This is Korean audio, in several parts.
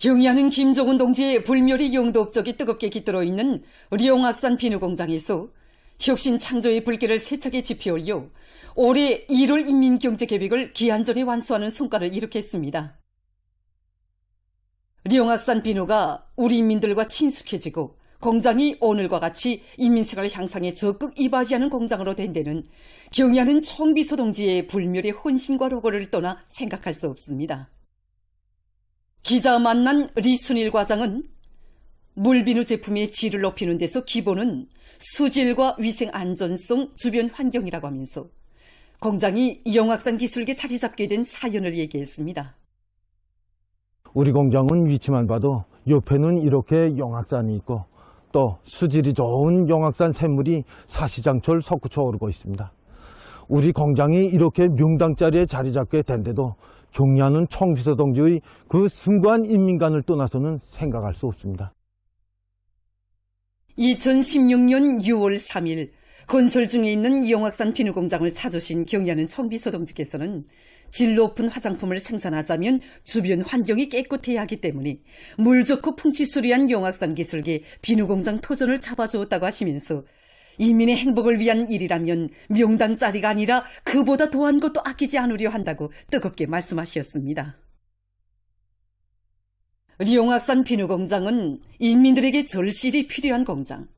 경의하는 김종훈 동지의 불멸의 용도 업적이 뜨겁게 깃들어 있는 룡악산 비누공장에서 혁신 창조의 불길을 세차게 지피올려 올해 1월 인민경제계획을 기한 전에 완수하는 성과를 이룩했습니다. 룡악산 비누가 우리 인민들과 친숙해지고 공장이 오늘과 같이 인민생활 향상에 적극 이바지하는 공장으로 된 데는 경의하는 총비서 동지의 불멸의 헌신과 로고를 떠나 생각할 수 없습니다. 기자 만난 리순일 과장은 물비누 제품의 질을 높이는 데서 기본은 수질과 위생 안전성, 주변 환경이라고 하면서 공장이 영악산 기술계 자리 잡게 된 사연을 얘기했습니다. 우리 공장은 위치만 봐도 옆에는 이렇게 영악산이 있고 또 수질이 좋은 영악산 샘물이 사시장철 솟구쳐 오르고 있습니다. 우리 공장이 이렇게 명당 자리에 자리 잡게 된 데도 경의하는 총비서 동지의 그 숭고한 인민관을 떠나서는 생각할 수 없습니다. 2016년 6월 3일 건설 중에 있는 영악산 비누공장을 찾으신 경의하는 총비서 동지께서는 질 높은 화장품을 생산하자면 주변 환경이 깨끗해야 하기 때문에 물 좋고 풍치수리한 영악산 기술계 비누공장 터전을 잡아주었다고 하시면서 인민의 행복을 위한 일이라면 명당짜리가 아니라 그보다 더한 것도 아끼지 않으려 한다고 뜨겁게 말씀하셨습니다. 룡악산 비누공장은 인민들에게 절실히 필요한 공장,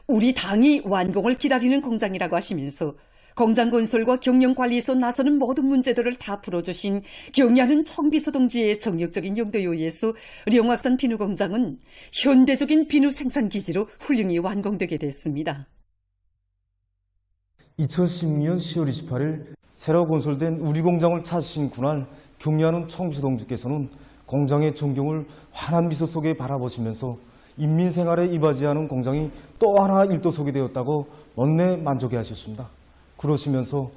우리 당이 완공을 기다리는 공장이라고 하시면서 공장 건설과 경영관리에서 나서는 모든 문제들을 다 풀어주신 경의하는 총비서 동지의 정력적인 용도에 의해서 룡악산 비누공장은 현대적인 비누 생산 기지로 훌륭히 완공되게 됐습니다. 2016년 10월 28일 새로 건설된 우리 공장을 찾으신 그날 경의하는 총비서 동지께서는 공장의 전경을 환한 미소 속에 바라보시면서 인민생활에 이바지하는 공장이 또 하나 일도속이 되었다고 먼내 만족해 하셨습니다. 그러시면서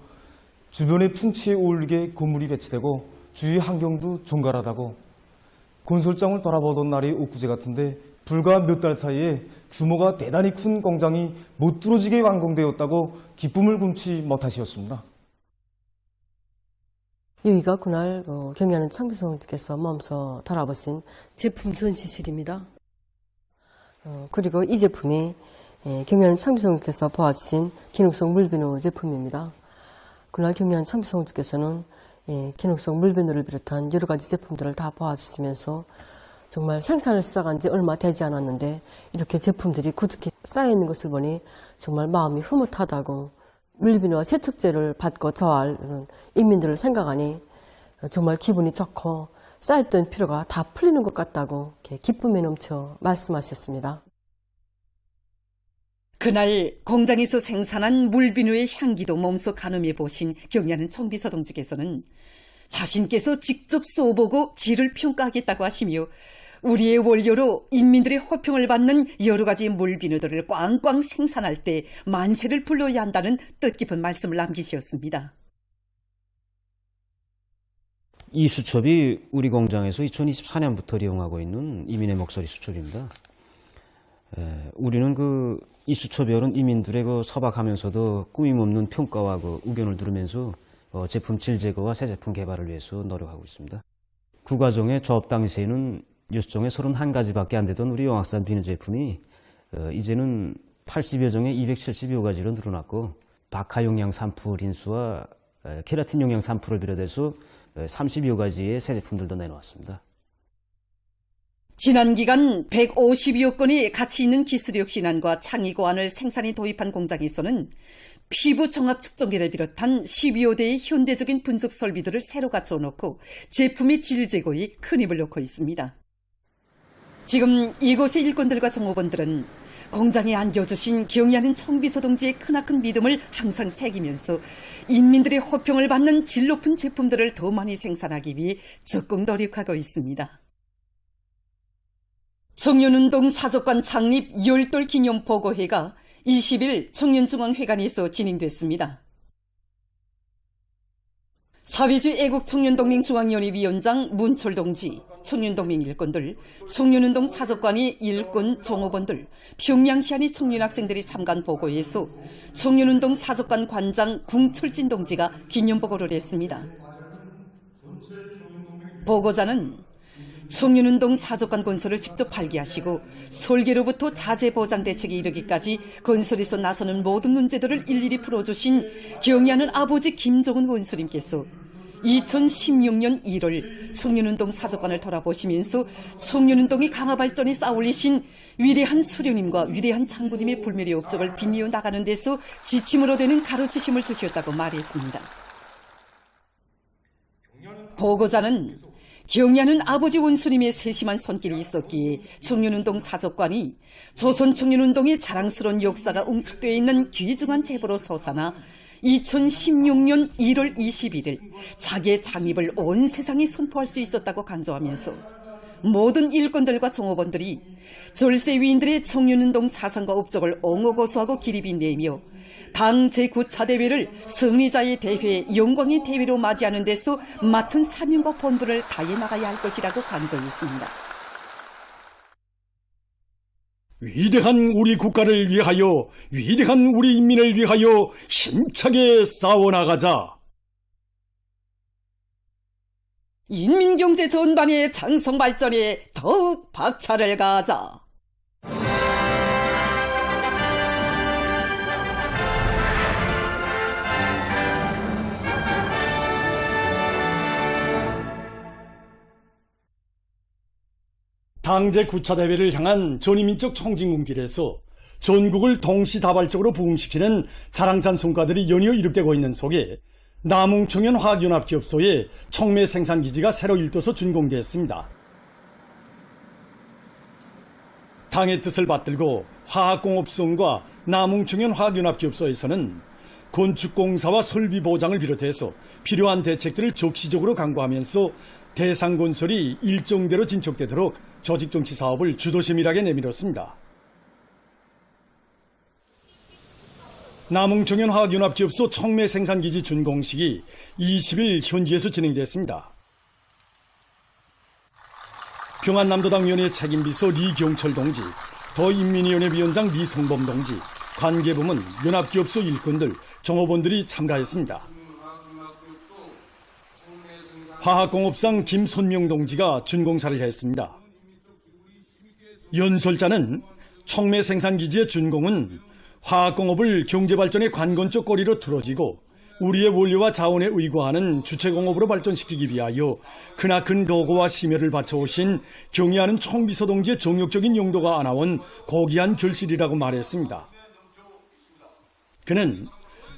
주변의 풍치에 어울리게 건물이 배치되고 주위 환경도 정갈하다고 건설장을 돌아보던 날이 엊그제 같은데 불과 몇 달 사이에 규모가 대단히 큰 공장이 못 뚫어지게 완공되었다고 기쁨을 금치 못하셨습니다. 여기가 그날 경의하는 총비서 동지께서 몸소 돌아보신 제품 전시실입니다. 그리고 이 제품이 경의하는 총비서 동지께서 보아주신 기능성 물비누 제품입니다. 그날 경의하는 총비서 동지께서는 기능성 물비누를 비롯한 여러 가지 제품들을 다 보아주시면서 정말 생산을 시작한 지 얼마 되지 않았는데 이렇게 제품들이 구득히 쌓여있는 것을 보니 정말 마음이 흐뭇하다고, 물비누와 세척제를 받고 저할 인민들을 생각하니 정말 기분이 좋고 쌓였던 피로가 다 풀리는 것 같다고 기쁨에 넘쳐 말씀하셨습니다. 그날 공장에서 생산한 물비누의 향기도 몸소 가늠해 보신 경의하는 총비서 동지께서는 자신께서 직접 써보고 질을 평가하겠다고 하시며 우리의 원료로 인민들의 호평을 받는 여러 가지 물비누들을 꽝꽝 생산할 때 만세를 불러야 한다는 뜻깊은 말씀을 남기셨습니다. 이 수첩이 우리 공장에서 2024년부터 이용하고 있는 이민의 목소리 수첩입니다. 우리는 이 수첩에는 이민들의 소박하면서도 꾸밈없는 평가와 의견을 들으면서 제품 질 제거와 새 제품 개발을 위해서 노력하고 있습니다. 그 과정에 조업 당시에는 유수종의 31가지밖에 안 되던 우리 영악산 비누 제품이 이제는 80여 종의 270여 가지로 늘어났고 박하 용량 산풀 인수와 케라틴 용량 산풀을 비롯해서 30여 가지의 새 제품들도 내놓았습니다. 지난 기간 150여 건의 가치 있는 기술력 신안과 창의 고안을 생산에 도입한 공장에서는 피부 종합 측정기를 비롯한 10여 대의 현대적인 분석 설비들을 새로 갖춰놓고 제품의 질 제거에 큰 힘을 놓고 있습니다. 지금 이곳의 일꾼들과 종업원들은 공장에 안겨주신 경의하는 총비서 동지의 크나큰 믿음을 항상 새기면서 인민들의 호평을 받는 질 높은 제품들을 더 많이 생산하기 위해 적극 노력하고 있습니다. 청년운동 사족관 창립 열돌 기념 보고회가 20일 청년중앙회관에서 진행됐습니다. 사회주의 애국청년동맹 중앙위원회 위원장 문철 동지, 청년동맹 일꾼들, 청년운동 사족관의 일꾼 종업원들, 평양시안의 청년학생들이 참가한 보고회에서 청년운동 사족관 관장 궁철진 동지가 기념보고를 했습니다. 보고자는 청년운동 사족관 건설을 직접 발기하시고 설계로부터 자재 보장 대책에 이르기까지 건설에서 나서는 모든 문제들을 일일이 풀어주신 경의하는 아버지 김종은 원수님께서 2016년 1월 청년운동 사족관을 돌아보시면서 청년운동의 강화 발전에 쌓아올리신 위대한 수령님과 위대한 장군님의 불멸의 업적을 빛내어 나가는 데서 지침으로 되는 가르치심을 주셨다고 말했습니다. 보고자는 경의하는 아버지 원수님의 세심한 손길이 있었기에 청년운동 사족관이 조선 청년운동의 자랑스러운 역사가 응축되어 있는 귀중한 제보로 솟아나 2016년 1월 21일 자기의 창립을 온 세상에 선포할 수 있었다고 강조하면서 모든 일꾼들과 종업원들이 절세 위인들의 청년운동 사상과 업적을 옹호고수하고 기립이 내며 당 제9차 대회를 승리자의 대회, 영광의 대회로 맞이하는 데서 맡은 사명과 본분을 다해 나가야 할 것이라고 강조했습니다. 위대한 우리 국가를 위하여, 위대한 우리 인민을 위하여 힘차게 싸워나가자. 인민경제 전반의 장성 발전에 더욱 박차를 가하자. 당제 9차 대회를 향한 전위민족 청진군길에서 전국을 동시다발적으로 부흥시키는 자랑찬 성과들이 연이어 이룩되고 있는 속에 남웅청년 화학연합기업소의 청매 생산기지가 새로 일떠서 준공되었습니다. 당의 뜻을 받들고 화학공업성과 남웅청년 화학연합기업소에서는 건축공사와 설비보장을 비롯해서 필요한 대책들을 적시적으로 강구하면서 대상건설이 일정대로 진척되도록 조직정치 사업을 주도세밀하게 내밀었습니다. 남웅청년 화학연합기업소 청매 생산기지 준공식이 20일 현지에서 진행됐습니다. 평안남도당위원회 책임비서 리경철 동지, 더인민위원회 위원장 리성범 동지, 관계부문, 연합기업소 일꾼들, 종업원들이 참가했습니다. 화학공업상 김손명 동지가 준공사를 했습니다. 연설자는 청매 생산기지의 준공은 화학공업을 경제발전의 관건적 고리로 틀어지고 우리의 원료와 자원에 의거하는 주체공업으로 발전시키기 위하여 크나큰 노고와 심혈을 바쳐오신 경의하는 총비서 동지의 정력적인 용도가 안아온 고귀한 결실이라고 말했습니다. 그는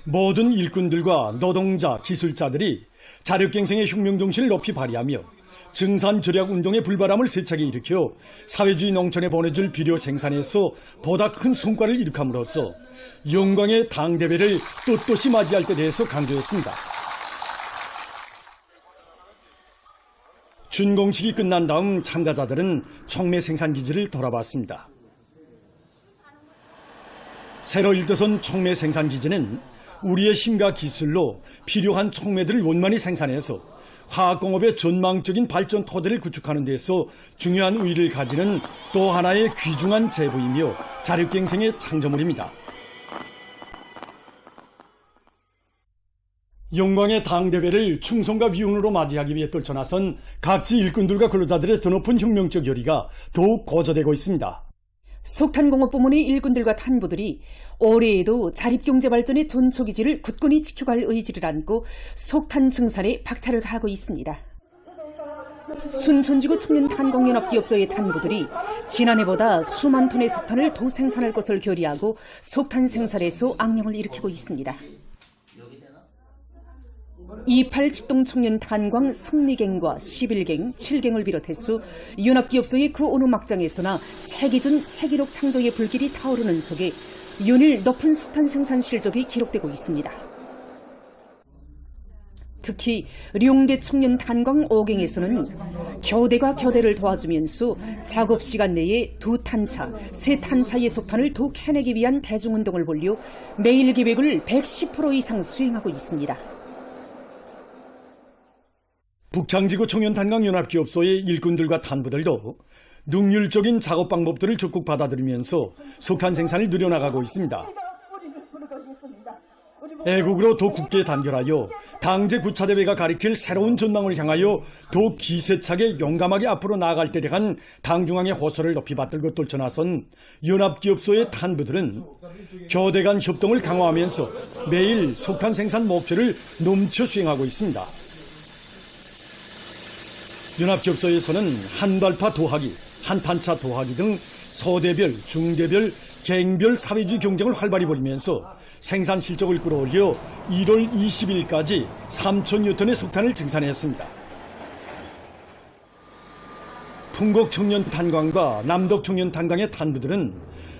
모든 일꾼들과 노동자, 기술자들이 자력갱생의 혁명정신을 높이 발휘하며 증산절약운동의 불바람을 세차게 일으켜 사회주의 농촌에 보내줄 비료 생산에서 보다 큰 성과를 이룩함으로써 영광의 당대회를 떳떳이 맞이할 때 대해서 강조했습니다. 준공식이 끝난 다음 참가자들은 청매 생산기지를 돌아봤습니다. 새로 일떠선 청매 생산기지는 우리의 힘과 기술로 필요한 청매들을 원만히 생산해서 화학공업의 전망적인 발전 토대를 구축하는 데서 중요한 의의를 가지는 또 하나의 귀중한 제부이며 자력갱생의 창조물입니다. 영광의 당대회를 충성과 위훈으로 맞이하기 위해 떨쳐나선 각지 일꾼들과 근로자들의 드높은 혁명적 열의가 더욱 고조되고 있습니다. 석탄공업부문의 일꾼들과 탄부들이 올해에도 자립경제발전의 전초기지를 굳건히 지켜갈 의지를 안고 석탄 증산에 박차를 가하고 있습니다. 순천지구 청년탄광연합기업소의 탄부들이 지난해보다 수만 톤의 석탄을 더 생산할 것을 결의하고 석탄 생산에서 악령을 일으키고 있습니다. 28 직동 청년 탄광 승리갱과 11갱, 7갱을 비롯해서 연합기업소의 그 어느 막장에서나 세계준 세계록 창조의 불길이 타오르는 속에 연일 높은 석탄 생산 실적이 기록되고 있습니다. 특히 룡대 청년 탄광 5갱에서는 교대가 교대를 도와주면서 작업시간 내에 2탄차, 3탄차의 석탄을 더 캐내기 위한 대중운동을 벌려 매일 계획을 110% 이상 수행하고 있습니다. 북창지구 청년탄광연합기업소의 일꾼들과 탄부들도 능률적인 작업 방법들을 적극 받아들이면서 석탄 생산을 늘려나가고 있습니다. 애국으로 더 굳게 단결하여 당제 구차대회가 가리킬 새로운 전망을 향하여 더 기세차게 용감하게 앞으로 나아갈 때에 대한 당중앙의 호소를 높이 받들고 떨쳐나선 연합기업소의 탄부들은 교대 간 협동을 강화하면서 매일 석탄 생산 목표를 넘쳐 수행하고 있습니다. 연합기업소에서는 한발파 도하기, 한탄차 도하기 등 소대별, 중대별, 개인별 사회주의 경쟁을 활발히 벌이면서 생산 실적을 끌어올려 1월 20일까지 3천여 톤의 석탄을 증산했습니다. 풍곡 청년 탄광과 남덕 청년 탄광의 탄부들은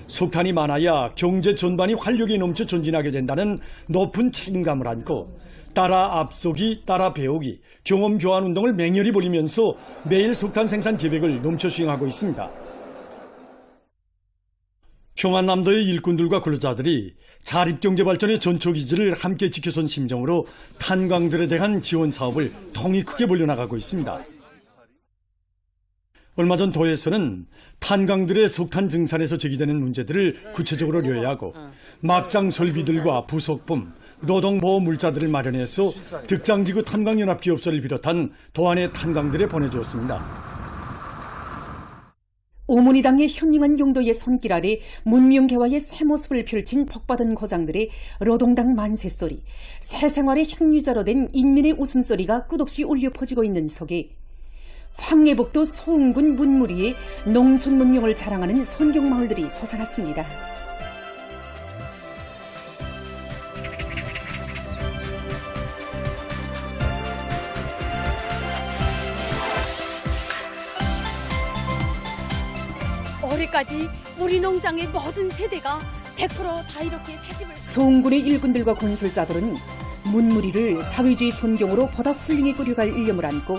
석탄이 많아야 경제 전반이 활력이 넘쳐 전진하게 된다는 높은 책임감을 안고 따라 앞서기, 따라 배우기, 경험 교환 운동을 맹렬히 벌이면서 매일 석탄 생산 계획을 넘쳐 수행하고 있습니다. 평안남도의 일꾼들과 근로자들이 자립경제발전의 전초기지를 함께 지켜선 심정으로 탄광들에 대한 지원 사업을 통이 크게 벌려나가고 있습니다. 얼마 전 도에서는 탄광들의 석탄 증산에서 제기되는 문제들을 구체적으로 요약하고 막장 설비들과 부속품, 노동보호 물자들을 마련해서 득장지구 탄광연합기업소를 비롯한 도안의 탄광들에 보내주었습니다. 오모니당의 현명한 용도의 손길 아래 문명개화의 새 모습을 펼친 복받은 고장들의 노동당 만세소리, 새생활의 향유자로 된 인민의 웃음소리가 끝없이 울려 퍼지고 있는 속에 황해북도 소흥군 문무리의 농촌 문명을 자랑하는 손경마을들이 솟아났습니다. 올해까지 우리 농장의 모든 세대가 100% 다 이렇게 새집을. 소흥군의 일꾼들과 건설자들은 문무리를 사회주의 손경으로 보다 훌륭히 꾸려갈 일념을 안고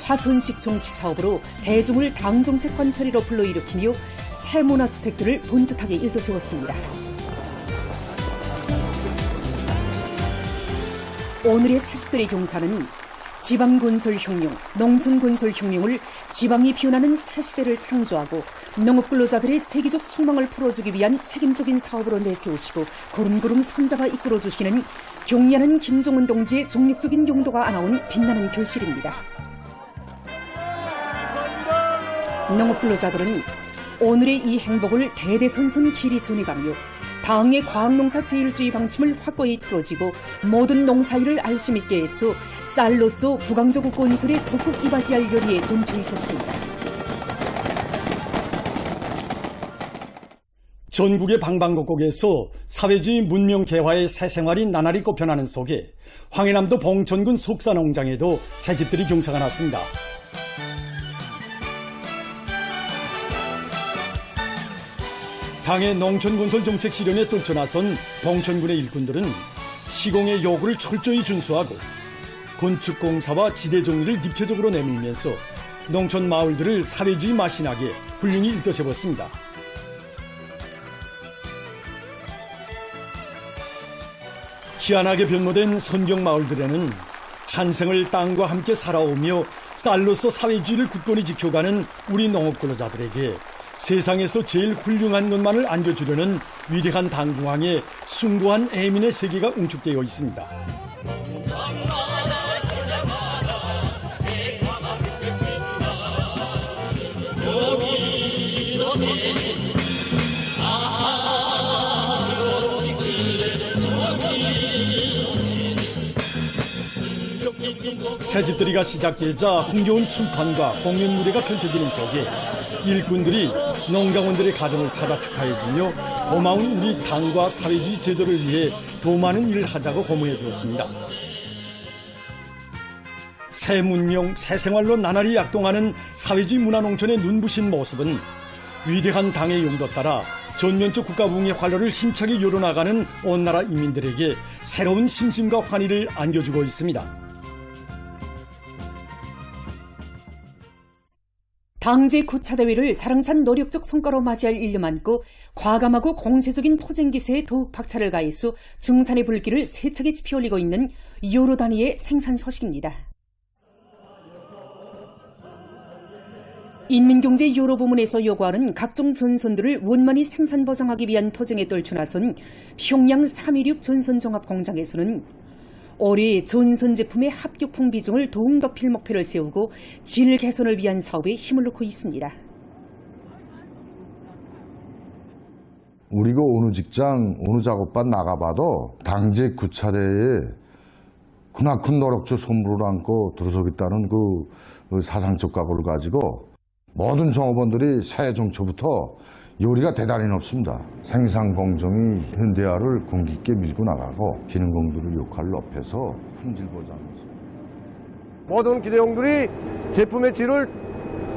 화손식 정치 사업으로 대중을 당정책 관철이로 불러일으키며 새 문화주택들을 본뜻하게 일도세웠습니다. 오늘의 새집들의 경사는 지방건설혁명, 농촌건설혁명을 지방이 비운하는 새 시대를 창조하고 농업근로자들의 세계적 숙망을 풀어주기 위한 책임적인 사업으로 내세우시고 고름고름 손잡아 이끌어주시는 경리하는 김종은 동지의 종력적인 용도가 안아온 빛나는 결실입니다. 농업근로자들은 오늘의 이 행복을 대대손손 길이 전해가며 당의 과학농사 제일주의 방침을 확고히 틀어지고 모든 농사일을 알심 있게 해서 쌀로서 부강조국 건설에 적극 이바지할 열의에 넘쳐 있었습니다. 전국의 방방곡곡에서 사회주의 문명 개화의 새 생활이 나날이 꼽혀나는 속에 황해남도 봉천군 속사농장에도 새집들이 경사가 났습니다. 당의 농촌건설 정책 실현에 떨쳐나선 봉천군의 일꾼들은 시공의 요구를 철저히 준수하고 건축공사와 지대정리를 입체적으로 내밀면서 농촌 마을들을 사회주의 맛이 나게 훌륭히 일떠세웠습니다. 희한하게 변모된 선경 마을들에는 한생을 땅과 함께 살아오며 쌀로서 사회주의를 굳건히 지켜가는 우리 농업근로자들에게 세상에서 제일 훌륭한 것만을 안겨주려는 위대한 당중앙에 숭고한 애민의 세계가 응축되어 있습니다. 새집들이가 시작되자 흥겨운 춤판과 공연 무대가 펼쳐지는 속에 일꾼들이 농가원들의 가정을 찾아 축하해주며 고마운 우리 당과 사회주의 제도를 위해 더 많은 일을 하자고 고문해 주었습니다. 새 문명, 새 생활로 나날이 약동하는 사회주의 문화농촌의 눈부신 모습은 위대한 당의 용도 따라 전면적 국가부흥의 활로를 힘차게 열어나가는 온 나라 인민들에게 새로운 신심과 환희를 안겨주고 있습니다. 당제 구차대회를 자랑찬 노력적 성과로 맞이할 일념 안고 과감하고 공세적인 토쟁기세에 더욱 박차를 가해서 증산의 불길을 세차게 지피올리고 있는 여러 단위의 생산 소식입니다. 인민경제 여러 부문에서 요구하는 각종 전선들을 원만히 생산 보장하기 위한 투쟁에 떨쳐 나선 평양 316 전선종합공장에서는 올해 전선 제품의 합격품 비중을 더욱 높일 목표를 세우고 질 개선을 위한 사업에 힘을 놓고 있습니다. 우리가 어느 직장, 어느 작업반 나가봐도 당직 구차례에 크나큰 노력조 손물을 안고 들어서겠다는 그 사상적 각오를 가지고 모든 종업원들이 새해 정초부터 요리가 대단히 높습니다. 생산 공정이 현대화를 공기 있게 밀고 나가고 기능공들의 역할을 높여서 품질 보장하면서 모든 기대용들이 제품의 질을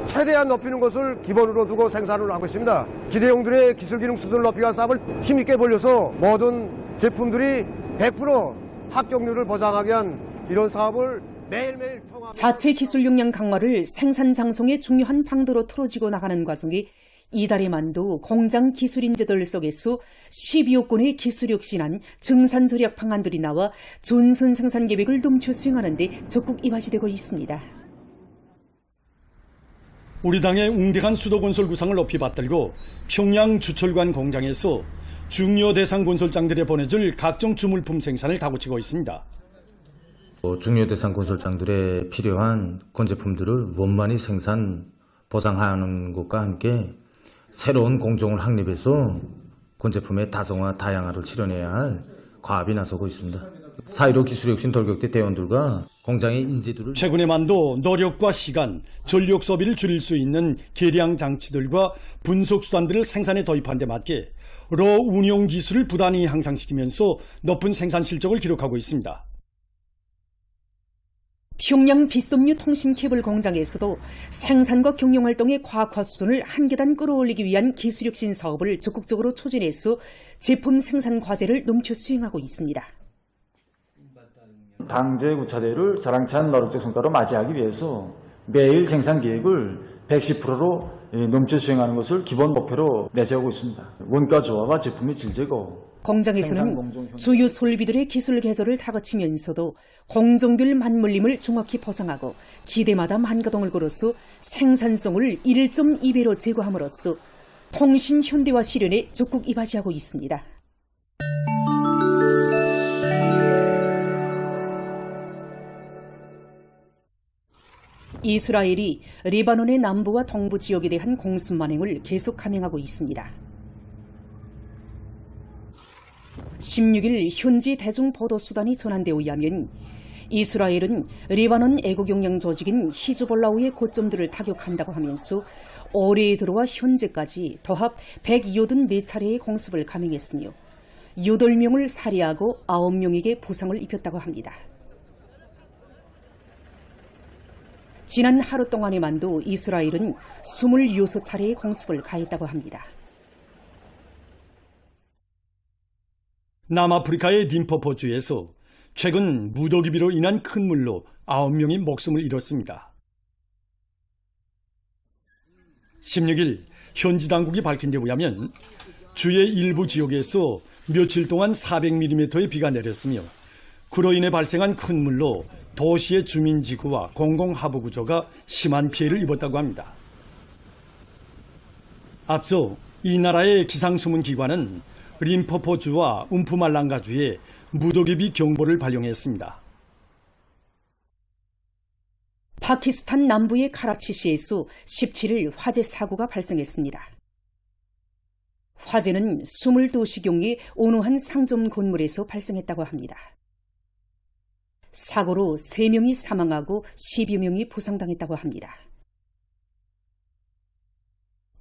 최대한 높이는 것을 기본으로 두고 생산을 하고 있습니다. 기대용들의 기술 기능 수준을 높이기 위한 사업을 힘있게 벌려서 모든 제품들이 100% 합격률을 보장하기 위한 이런 사업을 매일매일 통합. 자체 기술 역량 강화를 생산 장성의 중요한 방도로 틀어지고 나가는 과정에 이달에만도 공장 기술 인재들 속에서 12억 건의 기술 혁신한 증산 절약 방안들이 나와 전선 생산 계획을 넘쳐 수행하는 데 적극 이바지되고 있습니다. 우리 당의 웅대한 수도건설 구상을 높이 받들고 평양 주철관 공장에서 중요 대상 건설장들에 보내줄 각종 주물품 생산을 다고치고 있습니다. 중요 대상 건설장들에 필요한 건제품들을 원만히 생산 보상하는 것과 함께 새로운 공정을 확립해서 건제품의 다성화, 다양화를 실현해야 할 과업이 나서고 있습니다. 4.15 기술혁신 돌격대 대원들과 공장의 인재들을 최근에만도 노력과 시간, 전력 소비를 줄일 수 있는 계량 장치들과 분석 수단들을 생산에 도입한 데 맞게 로 운용 기술을 부단히 향상시키면서 높은 생산 실적을 기록하고 있습니다. 평양 빗섬유 통신 케이블 공장에서도 생산과 경영활동의 과학화 수준을 한 계단 끌어올리기 위한 기술혁신 사업을 적극적으로 추진해서 제품 생산 과제를 넘쳐 수행하고 있습니다. 당제 구차대를 자랑찬 노력적 성과로 맞이하기 위해서 매일 생산 계획을 110%로 넘쳐 수행하는 것을 기본 목표로 내세우고 있습니다. 원가 조화와 제품의 질 제고, 공장에서는 주요 설비들의 기술 개설을 다그치면서도 공정별 맞물림을 정확히 보상하고 기대마다 만가동을 걸어서 생산성을 1.2배로 제고함으로써 통신 현대화 실현에 적극 이바지하고 있습니다. 이스라엘이 레바논의 남부와 동부 지역에 대한 공습 만행을 계속 감행하고 있습니다. 16일 현지 대중보도수단이 전한 데 의하면 이스라엘은 레바논 애국영양 조직인 히즈볼라우의 고점들을 타격한다고 하면서 올해에 들어와 현재까지 도합 184차례의 공습을 감행했으며 8명을 살해하고 9명에게 부상을 입혔다고 합니다. 지난 하루 동안에만도 이스라엘은 26차례의 공습을 가했다고 합니다. 남아프리카의 림포포주에서 최근 무더기비로 인한 큰 물로 9명이 목숨을 잃었습니다. 16일 현지 당국이 밝힌 데 의하면 주의 일부 지역에서 며칠 동안 400mm의 비가 내렸으며 그로 인해 발생한 큰 물로 도시의 주민지구와 공공하부구조가 심한 피해를 입었다고 합니다. 앞서 이 나라의 기상수문기관은 림포포주와 움푸말랑가주에 무더기비 경보를 발령했습니다. 파키스탄 남부의 카라치시에서 17일 화재 사고가 발생했습니다. 화재는 22시경에 어느 한 상점 건물에서 발생했다고 합니다. 사고로 3명이 사망하고 10여 명이 부상당했다고 합니다.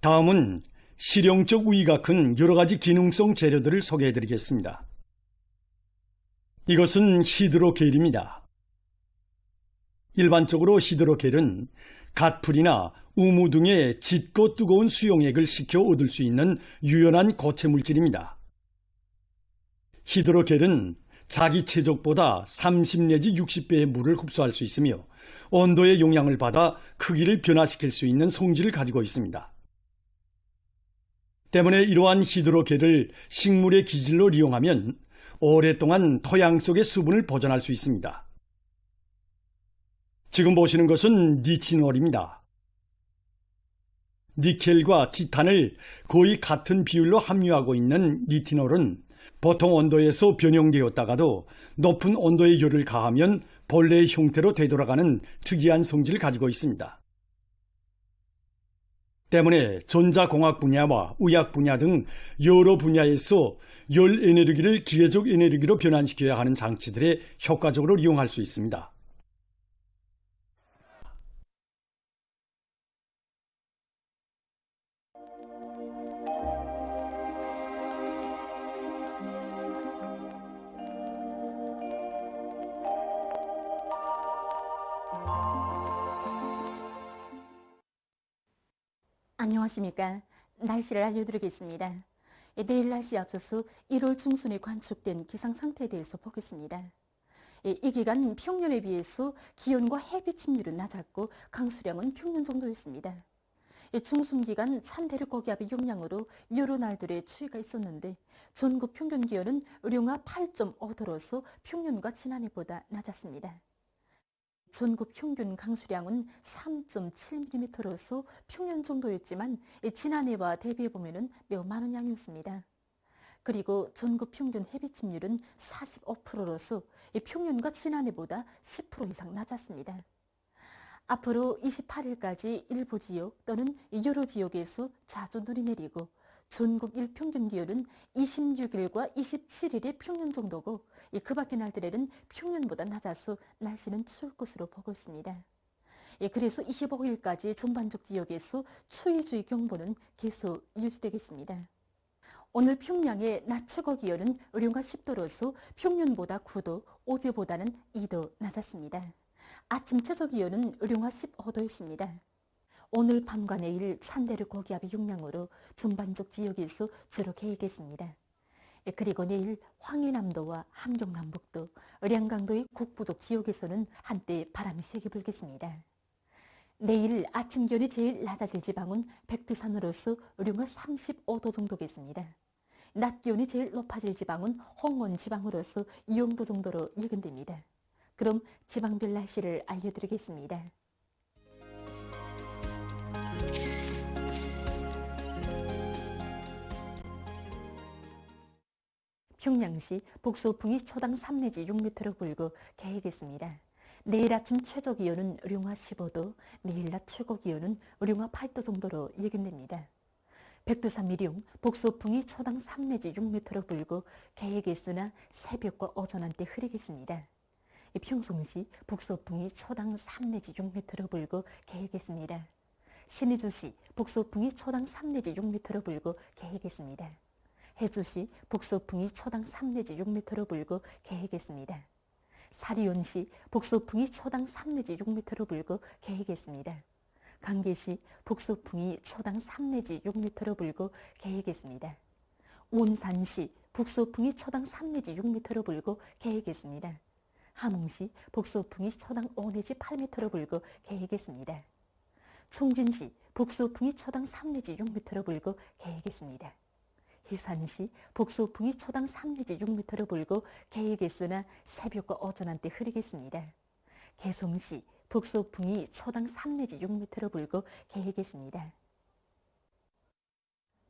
다음은 실용적 우위가 큰 여러 가지 기능성 재료들을 소개해드리겠습니다. 이것은 히드로겔입니다. 일반적으로 히드로겔은 갓풀이나 우무 등의 짙고 뜨거운 수용액을 식혀 얻을 수 있는 유연한 고체 물질입니다. 히드로겔은 자기 체적보다 30 내지 60배의 물을 흡수할 수 있으며 온도의 영향을 받아 크기를 변화시킬 수 있는 성질을 가지고 있습니다. 때문에 이러한 히드로겔을 식물의 기질로 이용하면 오랫동안 토양 속의 수분을 보존할 수 있습니다. 지금 보시는 것은 니티놀입니다. 니켈과 티탄을 거의 같은 비율로 함유하고 있는 니티놀은 보통 온도에서 변형되었다가도 높은 온도의 열을 가하면 본래의 형태로 되돌아가는 특이한 성질을 가지고 있습니다. 때문에 전자공학 분야와 의학 분야 등 여러 분야에서 열 에너지를 기계적 에너지로 변환시켜야 하는 장치들에 효과적으로 이용할 수 있습니다. 안녕하십니까. 날씨를 알려드리겠습니다. 내일 날씨 앞서서 1월 중순에 관측된 기상 상태에 대해서 보겠습니다. 이 기간 평년에 비해서 기온과 햇빛 침률은 낮았고 강수량은 평년 정도였습니다. 중순 기간 찬대륙 고기압의 영향으로 여러 날들의 추위가 있었는데 전국 평균 기온은 영하 8.5도로서 평년과 지난해보다 낮았습니다. 전국 평균 강수량은 3.7mm로서 평년 정도였지만 지난해와 대비해보면 매우 많은 양이었습니다. 그리고 전국 평균 햇빛 침률은 45%로서 평년과 지난해보다 10% 이상 낮았습니다. 앞으로 28일까지 일부 지역 또는 여러 지역에서 자주 눈이 내리고 전국 일평균 기온은 26일과 27일의 평년 정도고 그 밖의 날들에는 평년보다 낮아서 날씨는 추울 것으로 보고 있습니다. 그래서 25일까지 전반적 지역에서 추위주의 경보는 계속 유지되겠습니다. 오늘 평양의 낮 최고 기온은 영하 10도로서 평년보다 9도, 어제보다는 2도 낮았습니다. 아침 최저 기온은 영하 15도였습니다. 오늘 밤과 내일 찬대륙 고기압의 영향으로 전반적 지역에서 주로 개이겠습니다. 그리고 내일 황해남도와 함경남북도, 량강도의 국부족 지역에서는 한때 바람이 세게 불겠습니다. 내일 아침 기온이 제일 낮아질 지방은 백두산으로서 영하 35도 정도겠습니다. 낮 기온이 제일 높아질 지방은 홍원 지방으로서 2영도 정도로 예견됩니다. 그럼 지방별 날씨를 알려드리겠습니다. 평양시 북서풍이 초당 3 내지 6m로 불고 개이겠습니다. 내일 아침 최저 기온은 영하 15도, 내일 낮 최고 기온은 영하 8도 정도로 예견됩니다. 백두산 미룡, 북서풍이 초당 3 내지 6m로 불고 개이겠으나 새벽과 오전 한때 흐리겠습니다. 평성시 북서풍이 초당 3 내지 6m로 불고 개이겠습니다. 신의주시 북서풍이 초당 3 내지 6m로 불고 개이겠습니다. 해주시 북서풍이 초당 3 내지 6m로 불고 개이겠습니다. 사리온시 북서풍이 초당 3 내지 6m로 불고 개이겠습니다. 강계시 북서풍이 초당 3 내지 6m로 불고 개이겠습니다. 온산시 북서풍이 초당 3 내지 6m로 불고 개이겠습니다. 함흥시 북서풍이 초당 5 내지 8m로 불고 개이겠습니다. 총진시 북서풍이 초당 3 내지 6m로 불고 개이겠습니다. 희산시 북서풍이 초당 3 내지 6m로 불고 개이겠으나 새벽과 오전 한때 흐리겠습니다. 개성시 북서풍이 초당 3 내지 6m로 불고 개이겠습니다.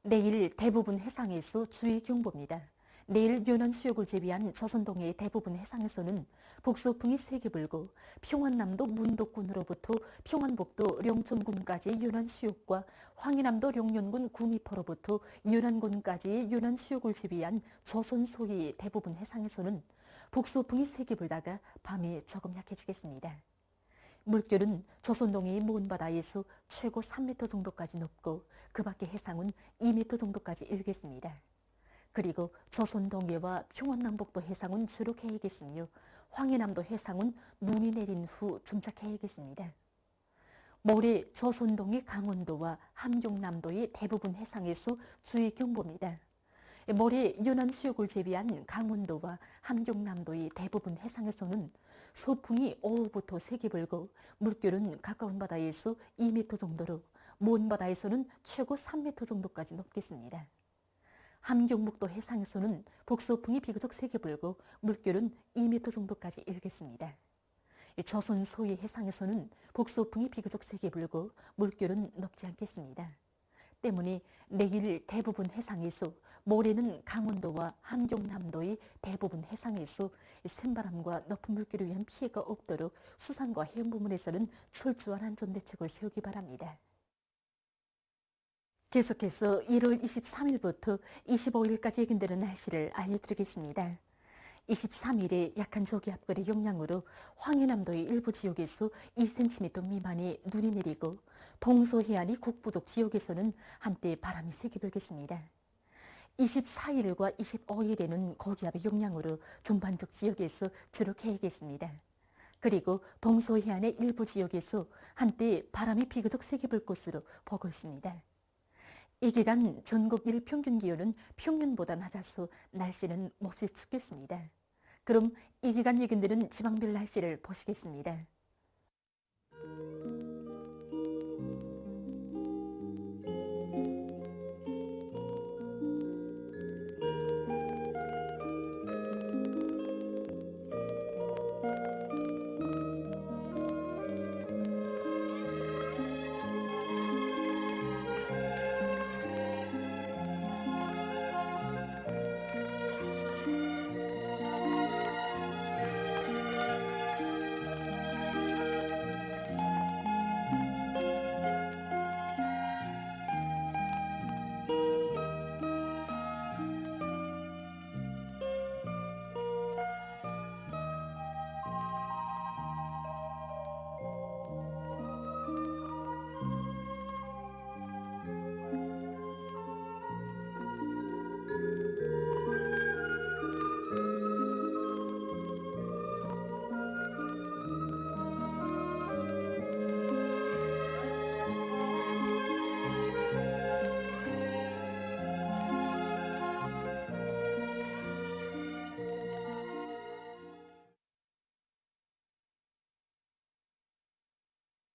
내일 대부분 해상에서 주의 경보입니다. 내일 연안 수역을 제비한 조선동해의 대부분 해상에서는 북서풍이 세게 불고 평안남도 문덕군으로부터 평안북도 령촌군까지의 연안 수역과 황해남도 령년군 구미포로부터 연안군까지의 연안 수역을 제비한 조선 소의 대부분 해상에서는 북서풍이 세게 불다가 밤에 조금 약해지겠습니다. 물결은 조선동해의 먼 바다에서 최고 3m 정도까지 높고 그 밖의 해상은 2m 정도까지 일겠습니다. 그리고 조선동해와 평안남북도 해상은 주로 개이겠으며 황해남도 해상은 눈이 내린 후 점차 개이겠습니다. 모레 조선동해 강원도와 함경남도의 대부분 해상에서 주의 경보입니다. 모레 연안 수역을 제비한 강원도와 함경남도의 대부분 해상에서는 소풍이 오후부터 세게 불고 물결은 가까운 바다에서 2m 정도로 먼 바다에서는 최고 3m 정도까지 높겠습니다. 함경북도 해상에서는 북서풍이 비교적 세게 불고 물결은 2m 정도까지 일겠습니다. 조선 소의 해상에서는 북서풍이 비교적 세게 불고 물결은 높지 않겠습니다. 때문에 내일 대부분 해상에서, 모레는 강원도와 함경남도의 대부분 해상에서 센바람과 높은 물결을 위한 피해가 없도록 수산과 해운 부문에서는 철저한 안전대책을 세우기 바랍니다. 계속해서 1월 23일부터 25일까지 예견되는 날씨를 알려드리겠습니다. 23일에 약한 저기압골의 영향으로 황해남도의 일부 지역에서 2cm 미만의 눈이 내리고 동서해안이 국부족 지역에서는 한때 바람이 세게 불겠습니다. 24일과 25일에는 고기압의 영향으로 전반적 지역에서 주로 개겠습니다. 그리고 동서해안의 일부 지역에서 한때 바람이 비교적 세게 불 것으로 보고 있습니다. 이 기간 전국 일평균 기온은 평년보다 낮아서 날씨는 몹시 춥겠습니다. 그럼 이 기간 예견되는 지방별 날씨를 보시겠습니다.